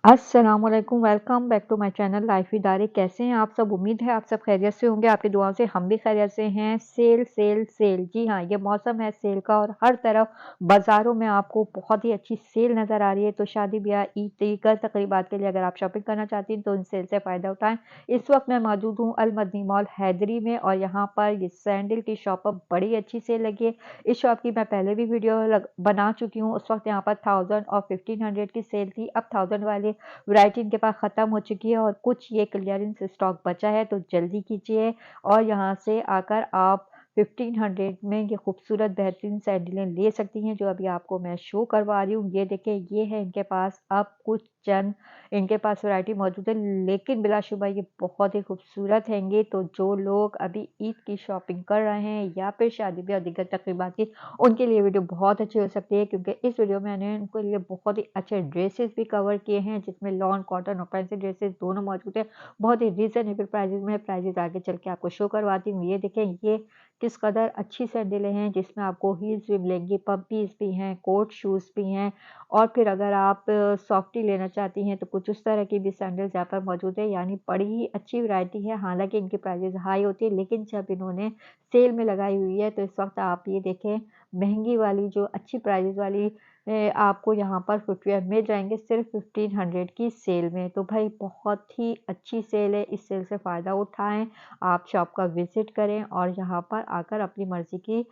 अस्सलामुअलैकुम, welcome back to my channel life with Aari. कैसे हैं आप सब? उम्मीद है आप सब खैरियत से होंगे। आपकी दुआओं से हम भी खैरियत से हैं। सेल सेल सेल, जी हाँ, ये मौसम है सेल का और हर तरफ बाज़ारों में आपको बहुत ही अच्छी सेल नज़र आ रही है। तो शादी ब्याह, ईद, दीगर तकरीबात के लिए अगर आप शॉपिंग करना चाहती हैं तो इन सेल से फ़ायदा उठाएँ। इस वक्त मैं मौजूद हूँ अल मदनी मॉल हैदरी में और यहाँ पर ये सैंडल की शॉप पर बड़ी अच्छी सेल लगी है। इस शॉप की मैं पहले भी वीडियो बना चुकी हूँ। उस वक्त यहाँ पर 1000 और 1500 की सेल थी। अब 1000 वाली वैरायटी इनके पास ख़त्म हो चुकी है और कुछ ये क्लियरेंस स्टॉक बचा है, तो जल्दी कीजिए और यहाँ से आकर आप 1500 में ये खूबसूरत बेहतरीन सैंडलें ले सकती हैं जो अभी आपको मैं शो करवा रही हूँ। ये देखिए, ये है इनके पास अब कुछ चंद इनके पास वैरायटी मौजूद है, लेकिन बिलाशुबा ये बहुत ही खूबसूरत हैंगे। तो जो लोग अभी ईद की शॉपिंग कर रहे हैं या फिर शादी ब्याह और दीगर तकरीबात की, उनके लिए वीडियो बहुत अच्छी हो सकती है, क्योंकि इस वीडियो में मैंने उनके लिए बहुत ही अच्छे ड्रेसेस भी कवर किए हैं, जिसमें लॉन, कॉटन और फैंसी ड्रेसेस दोनों मौजूद है। बहुत ही रीजनेबल प्राइसेस में। प्राइसेस आगे चल के आपको शो करवाती हूँ। ये देखें, ये किस कदर अच्छी सैंडलें हैं, जिसमें आपको हील्स भी मिलेंगी, पम्पीज भी हैं, कोट शूज़ भी हैं। और फिर अगर आप सॉफ्टी लेना चाहती हैं तो कुछ उस तरह की भी सैंडल्स यहाँ पर मौजूद है। यानी बड़ी ही अच्छी वैरायटी है। हालांकि इनकी प्राइसेस हाई होती है, लेकिन जब इन्होंने सेल में लगाई हुई है तो इस वक्त आप ये देखें, महंगी वाली जो अच्छी प्राइसेस वाली आपको यहाँ पर फुटवियर मिल जाएंगे सिर्फ 1500 की सेल में। तो भाई बहुत ही अच्छी सेल है, इस सेल से फ़ायदा उठाएं। आप शॉप का विजिट करें और यहाँ पर आकर अपनी मर्ज़ी की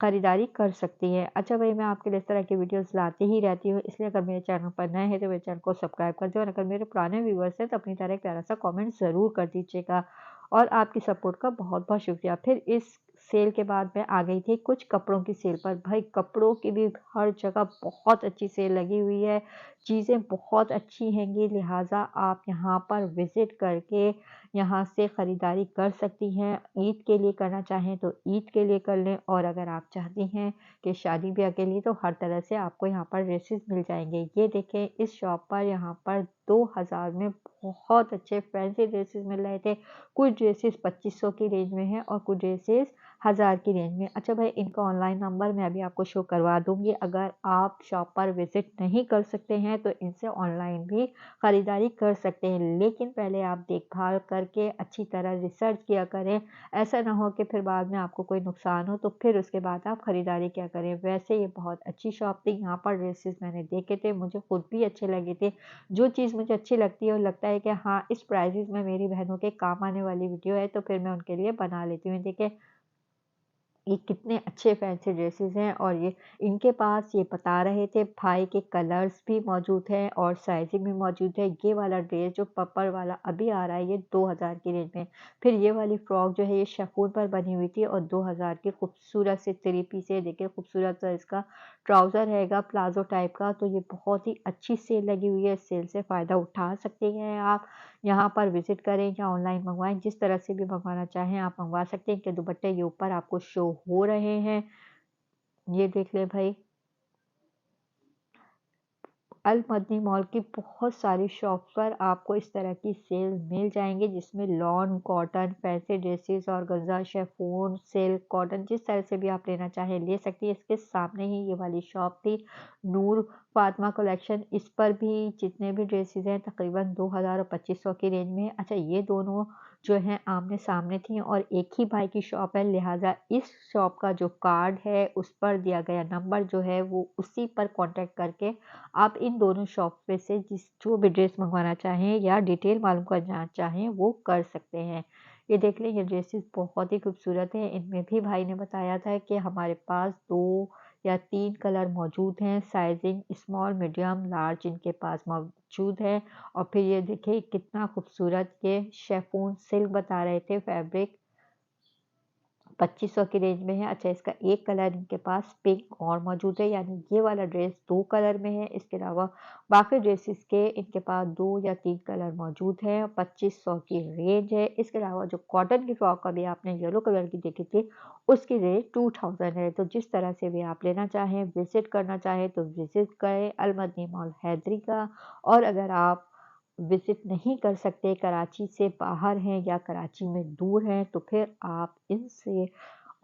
खरीदारी कर सकती हैं। अच्छा भाई, मैं आपके लिए इस तरह की वीडियोस लाती ही रहती हूँ, इसलिए अगर मेरे चैनल पर नए हैं तो मेरे चैनल को सब्सक्राइब कर दें और अगर मेरे पुराने व्यूवर्स हैं तो अपनी तरह एक प्यारा सा कमेंट ज़रूर कर दीजिएगा। और आपकी सपोर्ट का बहुत बहुत शुक्रिया। फिर इस सेल के बाद मैं आ गई थी कुछ कपड़ों की सेल पर। भाई कपड़ों की भी हर जगह बहुत अच्छी सेल लगी हुई है, चीज़ें बहुत अच्छी हैंगी, लिहाजा आप यहाँ पर विज़िट करके यहाँ से ख़रीदारी कर सकती हैं। ईद के लिए करना चाहें तो ईद के लिए कर लें, और अगर आप चाहती हैं कि शादी ब्याह के लिए, तो हर तरह से आपको यहाँ पर ड्रेसेस मिल जाएंगे। ये देखें, इस शॉप पर यहाँ पर 2000 में बहुत अच्छे फैंसी ड्रेसेस मिल रहे थे। कुछ ड्रेसेस 2500 की रेंज में है और कुछ ड्रेसेस 1000 की रेंज में। अच्छा भाई, इनका ऑनलाइन नंबर मैं अभी आपको शो करवा दूंगी। अगर आप शॉप पर विजिट नहीं कर सकते हैं तो इनसे ऑनलाइन भी खरीदारी कर सकते हैं, लेकिन पहले आप देखभाल करके अच्छी तरह रिसर्च किया करें। ऐसा ना हो कि फिर बाद में आपको कोई नुकसान हो तो फिर उसके बाद आप खरीदारी क्या करें। वैसे ये बहुत अच्छी शॉप थी, यहाँ पर ड्रेसेस मैंने देखे थे, मुझे खुद भी अच्छे लगे थे। जो चीज़ मुझे अच्छी लगती है और लगता है कि हाँ, इस प्राइसेस में मेरी बहनों के काम आने वाली वीडियो है, तो फिर मैं उनके लिए बना लेती हूँ। देखिए, ये कितने अच्छे फैंसी ड्रेसेस हैं और ये इनके पास ये बता रहे थे भाई के कलर्स भी मौजूद हैं और साइजिंग भी मौजूद है। ये वाला ड्रेस जो पर्पल वाला अभी आ रहा है, ये 2000 की रेंज में। फिर ये वाली फ्रॉक जो है, ये शिफॉन पर बनी हुई थी और 2000 की खूबसूरत से 3 पीस है। देखिए, खूबसूरत सा इसका ट्राउज़र रहेगा प्लाजो टाइप का। तो ये बहुत ही अच्छी सेल लगी हुई है, सेल से फ़ायदा उठा सकते हैं आप। यहाँ पर विज़िट करें या ऑनलाइन मंगवाएँ, जिस तरह से भी मंगवाना चाहें आप मंगवा सकते हैं। कि दुपट्टे ये ऊपर आपको शो हो रहे हैं, ये देख लें भाई। अल मदनी मॉल की बहुत सारी शॉप्स पर आपको इस तरह की सेल मिल जाएंगे, जिसमें lawn, cotton, fancy dresses, organza, chiffon, silk, cotton, जिस तरह से भी आप लेना चाहें ले सकती है। इसके सामने ही ये वाली शॉप थी नूर फातिमा कलेक्शन। इस पर भी जितने भी ड्रेसेस हैं तकरीबन 2000 और 2500 की रेंज में। अच्छा, ये दोनों जो हैं आमने सामने थी और एक ही भाई की शॉप है, लिहाजा इस शॉप का जो कार्ड है उस पर दिया गया नंबर जो है वो उसी पर कांटेक्ट करके आप इन दोनों शॉप पे से जो भी ड्रेस मंगवाना चाहें या डिटेल मालूम करना चाहें वो कर सकते हैं। ये देख लें, ये ड्रेसेस बहुत ही खूबसूरत हैं। इनमें भी भाई ने बताया था कि हमारे पास 2 या 3 कलर मौजूद हैं। साइजिंग स्मॉल, मीडियम, लार्ज इनके पास मौजूद है। और फिर ये देखिए, कितना खूबसूरत ये शिफॉन सिल्क बता रहे थे फैब्रिक, 2500 की रेंज में है। अच्छा, इसका एक कलर इनके पास पिंक और मौजूद है, यानी ये वाला ड्रेस 2 कलर में है। इसके अलावा बाकी ड्रेसेस के इनके पास 2 या 3 कलर मौजूद हैं। 2500 की रेंज है। इसके अलावा जो कॉटन की फ्रॉक अभी आपने येलो कलर की देखी थी, उसकी रेंज 2000 है। तो जिस तरह से भी आप लेना चाहें, विजिट करना चाहें तो विजिट करें अल मदनी मॉल हैदरी का। और अगर आप विजिट नहीं कर सकते, कराची से बाहर हैं या कराची में दूर हैं, तो फिर आप इनसे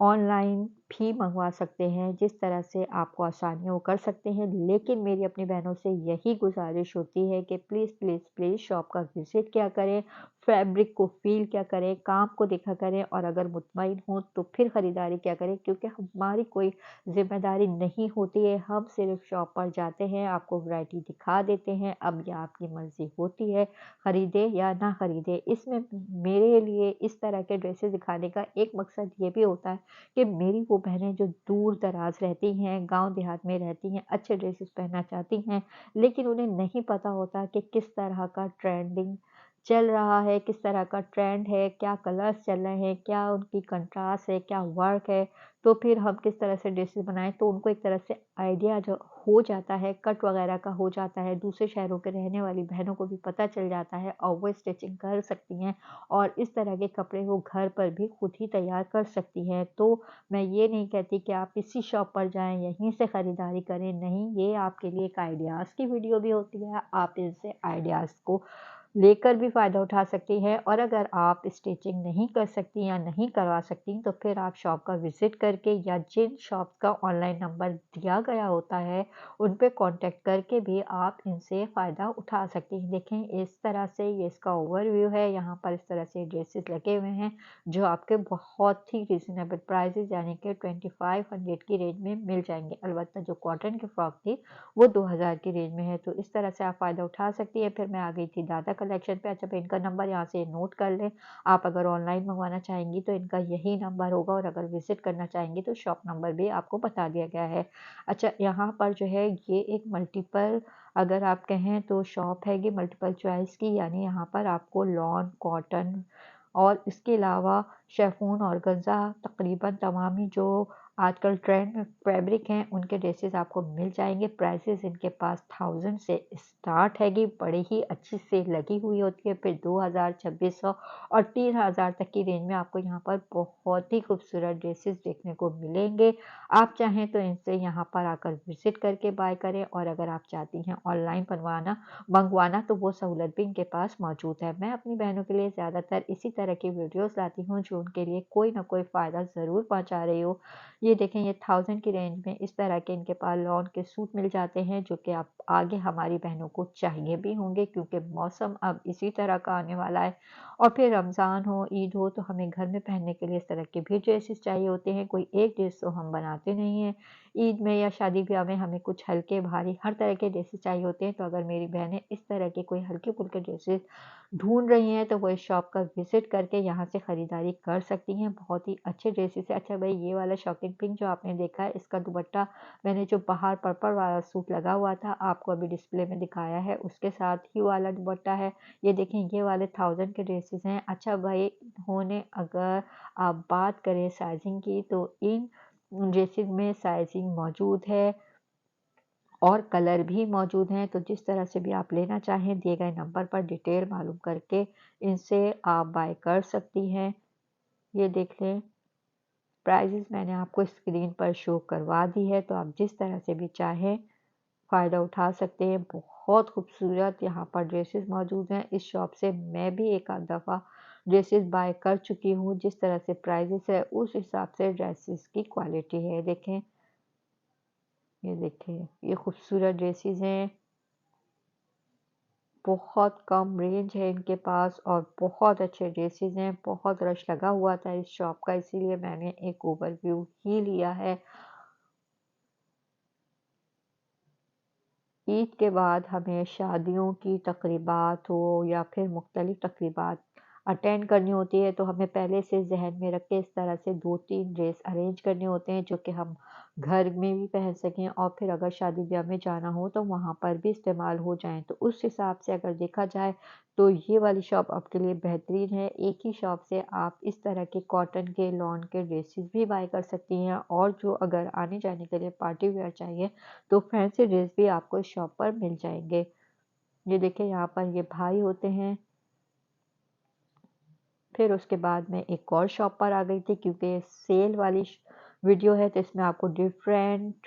ऑनलाइन भी मंगवा सकते हैं, जिस तरह से आपको आसानी वो कर सकते हैं। लेकिन मेरी अपनी बहनों से यही गुज़ारिश होती है कि प्लीज़, प्लीज़, प्लीज़ शॉप का विज़िट किया करें, फैब्रिक को फ़ील किया करें, काम को देखा करें और अगर मुतमईन हों तो फिर ख़रीदारी किया करें, क्योंकि हमारी कोई ज़िम्मेदारी नहीं होती है। हम सिर्फ़ शॉप पर जाते हैं, आपको वैरायटी दिखा देते हैं, अब ये आपकी मर्ज़ी होती है खरीदें या ना खरीदें। इसमें मेरे लिए इस तरह के ड्रेसेस दिखाने का एक मकसद ये भी होता है कि मेरी वो बहनें जो दूर-दराज़ रहती हैं, गाँव देहात में रहती हैं, अच्छे ड्रेसेस पहनना चाहती हैं, लेकिन उन्हें नहीं पता होता कि किस तरह का ट्रेंडिंग चल रहा है, किस तरह का ट्रेंड है, क्या कलर्स चल रहे हैं, क्या उनकी कंट्रास्ट है, क्या वर्क है, तो फिर हम किस तरह से ड्रेसेस बनाएँ, तो उनको एक तरह से आइडिया जो हो जाता है, कट वगैरह का हो जाता है, दूसरे शहरों के रहने वाली बहनों को भी पता चल जाता है और वो स्टिचिंग कर सकती हैं और इस तरह के कपड़े वो घर पर भी खुद ही तैयार कर सकती हैं। तो मैं ये नहीं कहती कि आप इसी शॉप पर जाएँ, यहीं से खरीदारी करें, नहीं, ये आपके लिए एक आइडियाज़ की वीडियो भी होती है, आप इनसे आइडियाज़ को लेकर भी फ़ायदा उठा सकती हैं और अगर आप स्टिचिंग नहीं कर सकती या नहीं करवा सकती, तो फिर आप शॉप का विज़िट करके या जिन शॉप्स का ऑनलाइन नंबर दिया गया होता है, उन पे कॉन्टैक्ट करके भी आप इनसे फ़ायदा उठा सकती हैं। देखें, इस तरह से ये इसका ओवरव्यू है, यहाँ पर इस तरह से ड्रेसेस लगे हुए हैं, जो आपके बहुत ही रीज़नेबल प्राइसेज़ यानी कि 2500 की रेंज में मिल जाएँगे। अलबत्ता जो कॉटन की फ्रॉक थी, वो 2000 की रेंज में है, तो इस तरह से आप फ़ायदा उठा सकती हैं। फिर मैं आ गई थी दादा कलेक्शन पे। अच्छा, इनका नंबर यहाँ से नोट कर लें। आप अगर ऑनलाइन मंगवाना चाहेंगी तो इनका यही नंबर होगा और अगर विज़िट करना चाहेंगी तो शॉप नंबर भी आपको बता दिया गया है। अच्छा, यहाँ पर जो है ये एक मल्टीपल, अगर आप कहें तो शॉप है ये मल्टीपल चॉइस की, यानी यहाँ पर आपको लॉन, कॉटन और इसके अलावा शिफॉन, ऑर्गेन्जा, तकरीबन तमाम ही जो आजकल ट्रेंड में फैब्रिक हैं उनके ड्रेसेस आपको मिल जाएँगे। प्राइसेस इनके पास 1000 से स्टार्ट हैगी, बड़ी ही अच्छी सेल लगी हुई होती है। फिर 2000, 2600 और 3000 तक की रेंज में आपको यहाँ पर बहुत ही खूबसूरत ड्रेसेस देखने को मिलेंगे। आप चाहें तो इनसे यहाँ पर आकर विज़िट करके बाय करें और अगर आप चाहती हैं ऑनलाइन मंगवाना तो वो सहूलत भी इनके पास मौजूद है। मैं अपनी बहनों के लिए ज़्यादातर इसी तरह की वीडियोज़ लाती हूँ जो उनके लिए कोई ना कोई फ़ायदा ज़रूर पहुँचा रही हो। ये देखें, ये 1000 की रेंज में इस तरह के इनके पास लॉन के सूट मिल जाते हैं, जो कि आप आगे हमारी बहनों को चाहिए भी होंगे, क्योंकि मौसम अब इसी तरह का आने वाला है और फिर रमज़ान हो, ईद हो, तो हमें घर में पहनने के लिए इस तरह के भी ड्रेसेस चाहिए होते हैं। कोई एक ड्रेस तो हम बनाते नहीं हैं। ईद में या शादी-ब्याह में हमें कुछ हल्के भारी हर तरह के ड्रेसेस चाहिए होते हैं। तो अगर मेरी बहनें इस तरह के कोई हल्के-फुल्के ड्रेसेस ढूँढ रही हैं तो वो इस शॉप का विज़िट करके यहाँ से खरीदारी कर सकती हैं। बहुत ही अच्छे ड्रेसेस है। अच्छा भाई, ये वाला शॉकिंग पिंक जो आपने देखा है, इसका दुपट्टा मैंने जो बाहर पर्पल वाला सूट लगा हुआ था आपको अभी डिस्प्ले में दिखाया है, उसके साथ ही वाला दुपट्टा है। ये देखें, ये वाले 1000 के ड्रेसेस हैं। अच्छा भाई, इन्होंने अगर आप बात करें साइज़िंग की तो इन ड्रेसेस में साइज़िंग मौजूद है और कलर भी मौजूद हैं, तो जिस तरह से भी आप लेना चाहें दिए गए नंबर पर डिटेल मालूम करके इनसे आप बाय कर सकती हैं। ये देख लें, प्राइसेस मैंने आपको स्क्रीन पर शो करवा दी है, तो आप जिस तरह से भी चाहें फ़ायदा उठा सकते हैं। बहुत खूबसूरत यहाँ पर ड्रेसेस मौजूद हैं। इस शॉप से मैं भी एक आध दफ़ा ड्रेसेस बाय कर चुकी हूँ। जिस तरह से प्राइसेस है उस हिसाब से ड्रेसेस की क्वालिटी है। देखें, ये देखें, ये खूबसूरत ड्रेसेस हैं। बहुत कम रेंज है इनके पास और बहुत अच्छे ड्रेसेस हैं। बहुत रश लगा हुआ था इस शॉप का, इसीलिए मैंने एक ओवरव्यू ही लिया है। ईद के बाद हमें शादियों की तकरीबात हो या फिर मुख्तलिफ तकरीबात अटेंड करनी होती है, तो हमें पहले से ज़हन में रख के इस तरह से 2-3 ड्रेस अरेंज करने होते हैं जो कि हम घर में भी पहन सकें और फिर अगर शादी ब्याह में जाना हो तो वहाँ पर भी इस्तेमाल हो जाएँ। तो उस हिसाब से अगर देखा जाए तो ये वाली शॉप आपके लिए बेहतरीन है। एक ही शॉप से आप इस तरह के कॉटन के, लॉन के ड्रेसेस भी बाय कर सकती हैं और जो अगर आने-जाने के लिए पार्टी वियर चाहिए तो फैंसी ड्रेस भी आपको इस शॉप पर मिल जाएँगे। ये देखिए, यहाँ पर ये भाई होते हैं। फिर उसके बाद मैं एक और शॉप पर आ गई थी, क्योंकि सेल वाली वीडियो है तो इसमें आपको डिफरेंट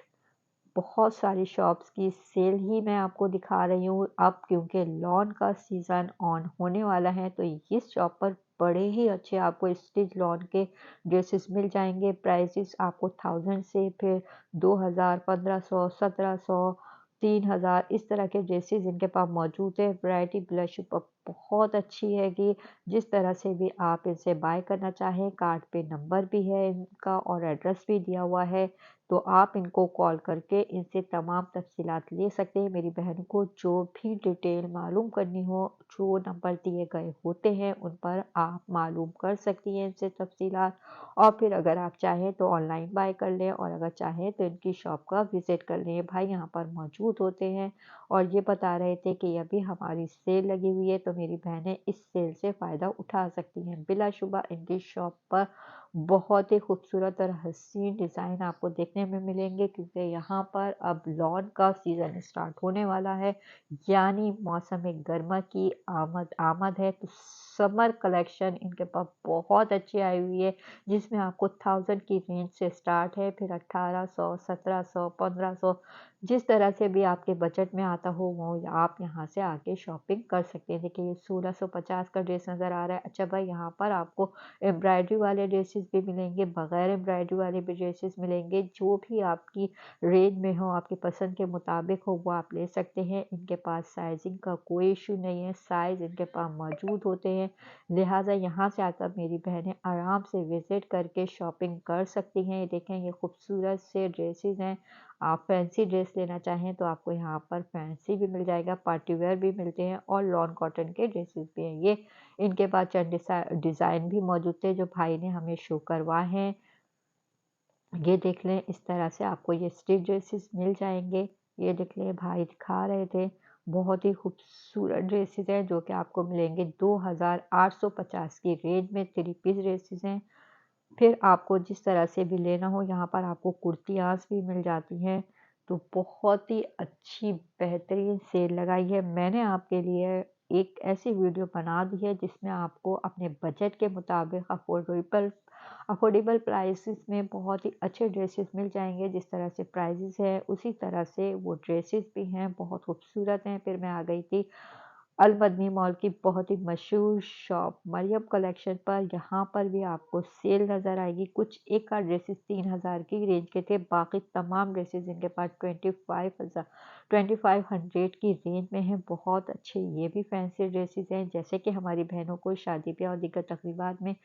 बहुत सारी शॉप्स की सेल ही मैं आपको दिखा रही हूँ अब, क्योंकि लॉन का सीज़न ऑन होने वाला है। तो इस शॉप पर बड़े ही अच्छे आपको स्टिच लॉन के ड्रेसेस मिल जाएंगे। प्राइसेस आपको 1000 से फिर 2000, 1500, 1700, 3000 इस तरह के ड्रेसेस इनके पास मौजूद है। वैरायटी ब्लश पर बहुत अच्छी है कि जिस तरह से भी आप इनसे बाय करना चाहें। कार्ड पे नंबर भी है इनका और एड्रेस भी दिया हुआ है, तो आप इनको कॉल करके इनसे तमाम तफ़सीलात ले सकते हैं। मेरी बहन को जो भी डिटेल मालूम करनी हो, जो नंबर दिए गए होते हैं उन पर आप मालूम कर सकती हैं इनसे तफ़सीलात। और फिर अगर आप चाहें तो ऑनलाइन बाय कर लें, और अगर चाहें तो इनकी शॉप का विज़िट कर लें। भाई यहाँ पर मौजूद होते हैं और ये बता रहे थे कि अभी हमारी सेल लगी हुई है, तो मेरी बहनें इस सेल से फ़ायदा उठा सकती हैं। बिलाशुबा इनकी शॉप पर बहुत ही खूबसूरत और हसीन डिज़ाइन आपको देखने में मिलेंगे, क्योंकि यहाँ पर अब लॉन का सीज़न स्टार्ट होने वाला है, यानी मौसम गर्मा की आमद आमद है। तो समर कलेक्शन इनके पास बहुत अच्छी आई हुई है, जिसमें आपको 1000 की रेंज से स्टार्ट है, फिर 1800, 1700, 1500 जिस तरह से भी आपके बजट में आता हो वो आप यहाँ से आके शॉपिंग कर सकते हैं। देखिए ये 1650 का ड्रेस नज़र आ रहा है। अच्छा भाई, यहाँ पर आपको एम्ब्रॉयडरी वाले ड्रेसेस भी मिलेंगे, बगैर एम्ब्रॉयडरी वाले भी ड्रेसेस मिलेंगे। जो भी आपकी रेंज में हो, आपकी पसंद के मुताबिक हो, वो आप ले सकते हैं। इनके पास साइजिंग का कोई इशू नहीं है, साइज़ इनके पास मौजूद होते हैं। लिहाजा यहाँ से आकर मेरी बहनें आराम से विज़िट करके शॉपिंग कर सकती हैं। ये देखें, ये खूबसूरत से ड्रेसेस हैं। आप फैंसी ड्रेस लेना चाहें तो आपको यहाँ पर फैंसी भी मिल जाएगा, पार्टी वेयर भी मिलते हैं और लॉन कॉटन के ड्रेसेस भी हैं। ये इनके पास चंद डिज़ाइन भी मौजूद थे जो भाई ने हमें शो करवाए हैं। ये देख लें, इस तरह से आपको ये स्टिच ड्रेसेस मिल जाएंगे। ये देख लें, भाई दिखा रहे थे, बहुत ही खूबसूरत ड्रेसेस हैं जो कि आपको मिलेंगे 2850 की रेंज में। 3 पीस ड्रेसेस हैं। फिर आपको जिस तरह से भी लेना हो, यहाँ पर आपको कुर्तियाँस भी मिल जाती हैं। तो बहुत ही अच्छी बेहतरीन सेल लगाई है। मैंने आपके लिए एक ऐसी वीडियो बना दी है जिसमें आपको अपने बजट के मुताबिक अफोर्डेबल अफोर्डेबल प्राइसेस में बहुत ही अच्छे ड्रेसेस मिल जाएंगे। जिस तरह से प्राइसेस है उसी तरह से वो ड्रेसेस भी हैं, बहुत खूबसूरत हैं। फिर मैं आ गई थी अल मदनी मॉल की बहुत ही मशहूर शॉप मरियम कलेक्शन पर। यहाँ पर भी आपको सेल नज़र आएगी। कुछ एक आध ड्रेसेस 3000 की रेंज के थे, बाकी तमाम ड्रेसेस इनके पास 2500 की रेंज में हैं। बहुत अच्छे ये भी फैंसी ड्रेसेस हैं, जैसे कि हमारी बहनों को शादी ब्याह और दीगर तकरीबात में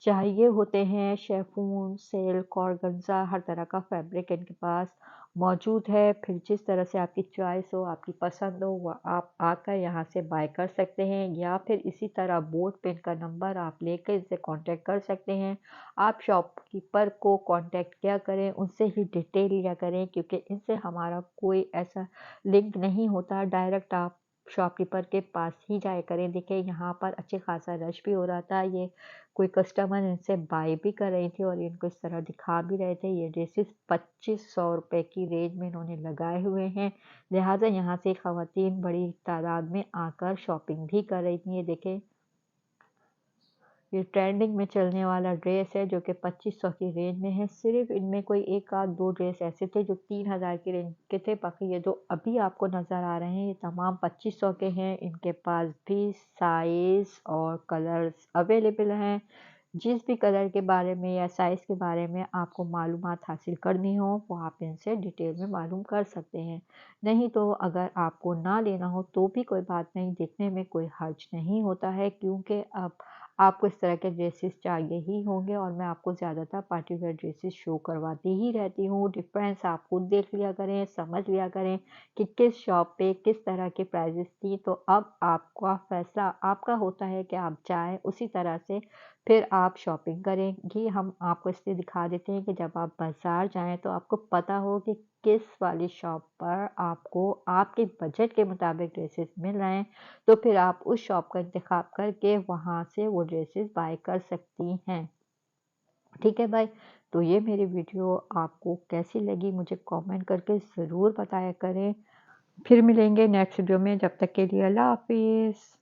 चाहिए होते हैं। शेफून, सिल्क, ऑर्गेन्जा, हर तरह का फैब्रिक इनके पास मौजूद है। फिर जिस तरह से आपकी चॉइस हो, आपकी पसंद हो, वह आप आकर यहाँ से बाय कर सकते हैं, या फिर इसी तरह बोर्ड पे इनका नंबर आप लेकर इनसे कांटेक्ट कर सकते हैं। आप शॉपकीपर को कांटेक्ट किया करें, उनसे ही डिटेल लिया करें, क्योंकि इनसे हमारा कोई ऐसा लिंक नहीं होता। डायरेक्ट आप शॉपकीपर के पास ही जाया करें। देखिए यहाँ पर अच्छे खासा रश भी हो रहा था। ये कोई कस्टमर इनसे बाय भी कर रही थी और इनको इस तरह दिखा भी रहे थे। ये ड्रेसेस 2500 रुपये की रेंज में इन्होंने लगाए हुए हैं। लिहाजा यहाँ से ख़वातीन बड़ी तादाद में आकर शॉपिंग भी कर रही थी। ये देखें, ये ट्रेंडिंग में चलने वाला ड्रेस है जो कि 2500 की रेंज में है। सिर्फ इनमें कोई एक आध दो ड्रेस ऐसे थे जो 3000 की रेंज के थे। बाकी ये जो अभी आपको नज़र आ रहे हैं ये तमाम 2500 के हैं। इनके पास भी साइज़ और कलर्स अवेलेबल हैं। जिस भी कलर के बारे में या साइज़ के बारे में आपको मालूमात हासिल करनी हो, वो आप इनसे डिटेल में मालूम कर सकते हैं। नहीं तो अगर आपको ना लेना हो तो भी कोई बात नहीं, देखने में कोई हर्ज नहीं होता है, क्योंकि अब आपको इस तरह के ड्रेसेस चाहिए ही होंगे और मैं आपको ज़्यादातर पार्टी वेयर ड्रेसेस शो करवाती ही रहती हूँ। डिफरेंस आप खुद देख लिया करें, समझ लिया करें कि किस शॉप पे किस तरह की प्राइजेस थी। तो अब आपका फ़ैसला आपका होता है कि आप चाहें उसी तरह से फिर आप शॉपिंग करेंगी। हम आपको इसलिए दिखा देते हैं कि जब आप बाज़ार जाएँ तो आपको पता हो कि किस वाली शॉप पर आपको आपके बजट के मुताबिक ड्रेसेस मिल रहे हैं, तो फिर आप उस शॉप का इंतखाब करके वहाँ से वो ड्रेसेस बाय कर सकती हैं। ठीक है भाई, तो ये मेरी वीडियो आपको कैसी लगी मुझे कमेंट करके ज़रूर बताया करें। फिर मिलेंगे नेक्स्ट वीडियो में, जब तक के लिए अल्लाह हाफ़िज़।